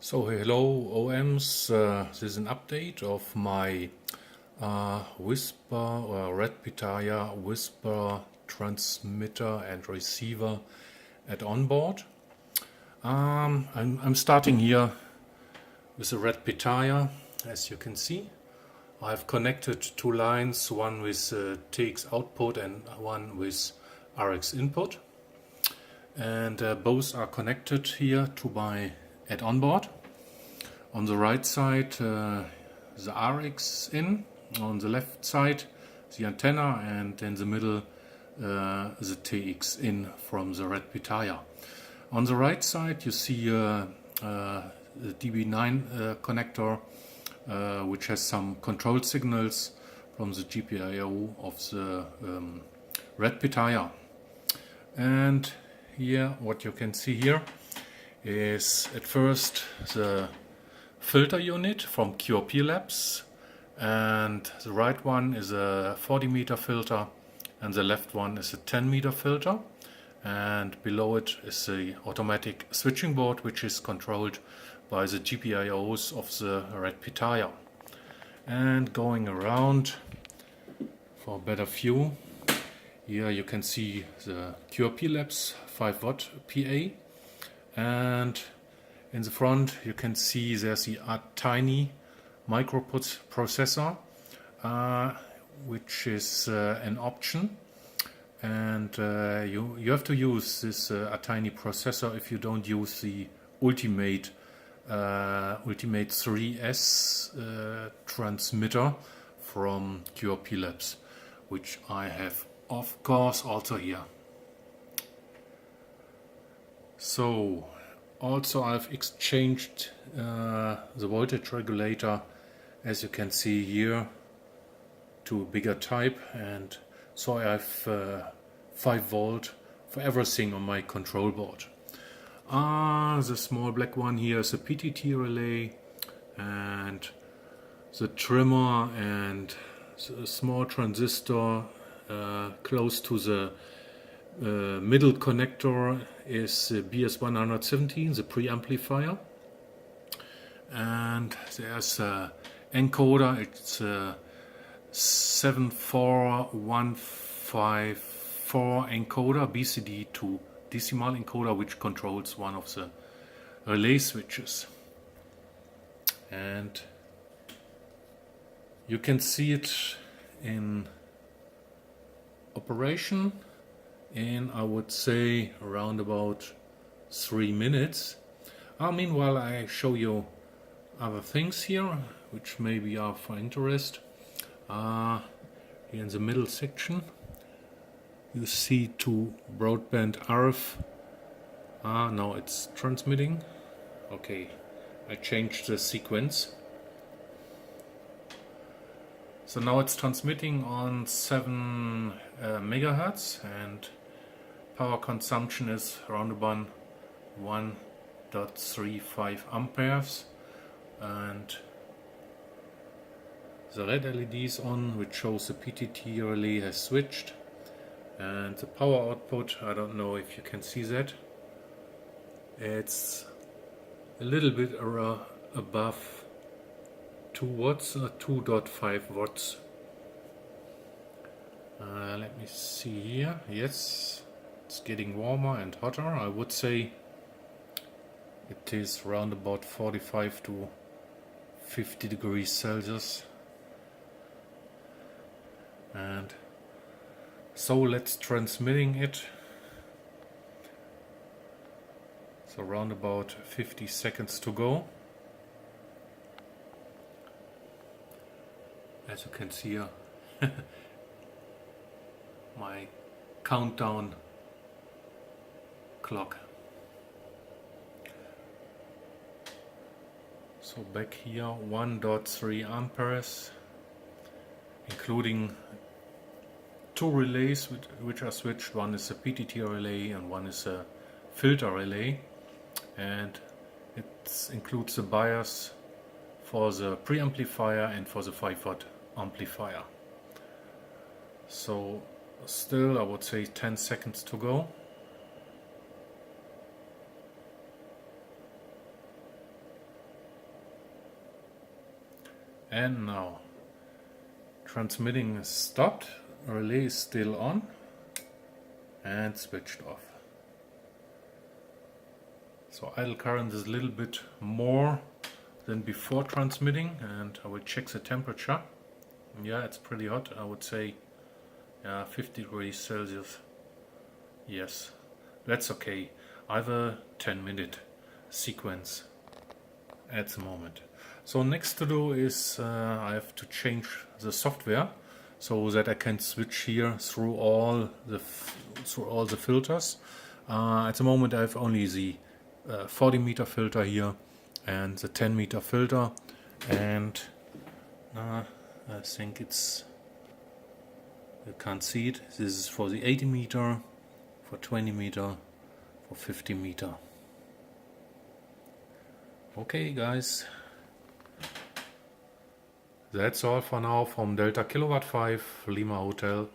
So hello OMs, this is an update of my Whisper or Red PITAYA Whisper transmitter and receiver at onboard. I'm starting here with the Red PITAYA. As you can see, I've connected two lines, one with TX output and one with RX input, and both are connected here to my at onboard. On the right side the RX in, on the left side the antenna, and in the middle the TX in from the Red PITAYA. On the right side you see the DB9 connector which has some control signals from the GPIO of the Red PITAYA. And here what you can see here is at first the filter unit from QRP Labs, and the right one is a 40 meter filter and the left one is a 10 meter filter, and below it is the automatic switching board which is controlled by the GPIOs of the Red PITAYA. And going around for a better view, here you can see the QRP Labs 5 watt PA, and in the front you can see there's the tiny microprocessor which is an option, and you have to use this tiny processor if you don't use the Ultimate 3S transmitter from QRP Labs, which I have of course also here. So also I've exchanged the voltage regulator, as you can see here, to a bigger type, and so I have 5 volt for everything on my control board. The small black one here is a PTT relay, and the trimmer and the small transistor close to the middle connector is the BS117, the preamplifier, and there's a encoder. It's a 74154 encoder, BCD to decimal encoder, which controls one of the relay switches. And you can see it in operation in, I would say, around about 3 minutes. Meanwhile, I show you other things here which maybe are for interest. Here in the middle section you see 2 broadband RF. Now it's transmitting. Okay, I changed the sequence. So now it's transmitting on 7 megahertz, and power consumption is around about 1.35 amperes, and the red LED is on, which shows the PTT relay has switched, and the power output, I don't know if you can see that, it's a little bit above 2 watts or 2.5 watts. Let me see here. Yes, it's getting warmer and hotter. I would say it is around about 45 to 50 degrees Celsius. And so let's transmitting it. So around about 50 seconds to go. As you can see here, my countdown clock. So back here, 1.3 amperes, including 2 relays which are switched. One is a PTT relay and one is a filter relay, and it includes the bias for the preamplifier and for the 5 watt amplifier. So still, I would say 10 seconds to go. And now transmitting is stopped, relay is still on and switched off. So idle current is a little bit more than before transmitting, and I will check the temperature. Yeah, it's pretty hot. I would say 50 degrees Celsius. Yes, that's okay. I have a 10-minute sequence at the moment. So next to do is I have to change the software so that I can switch here through all the filters. At the moment I have only the 40 meter filter here and the 10 meter filter, and I think it's, you can't see it, this is for the 80 meter, for 20 meter, for 50 meter. Okay guys, that's all for now from Delta Kilowatt 5 Lima Hotel.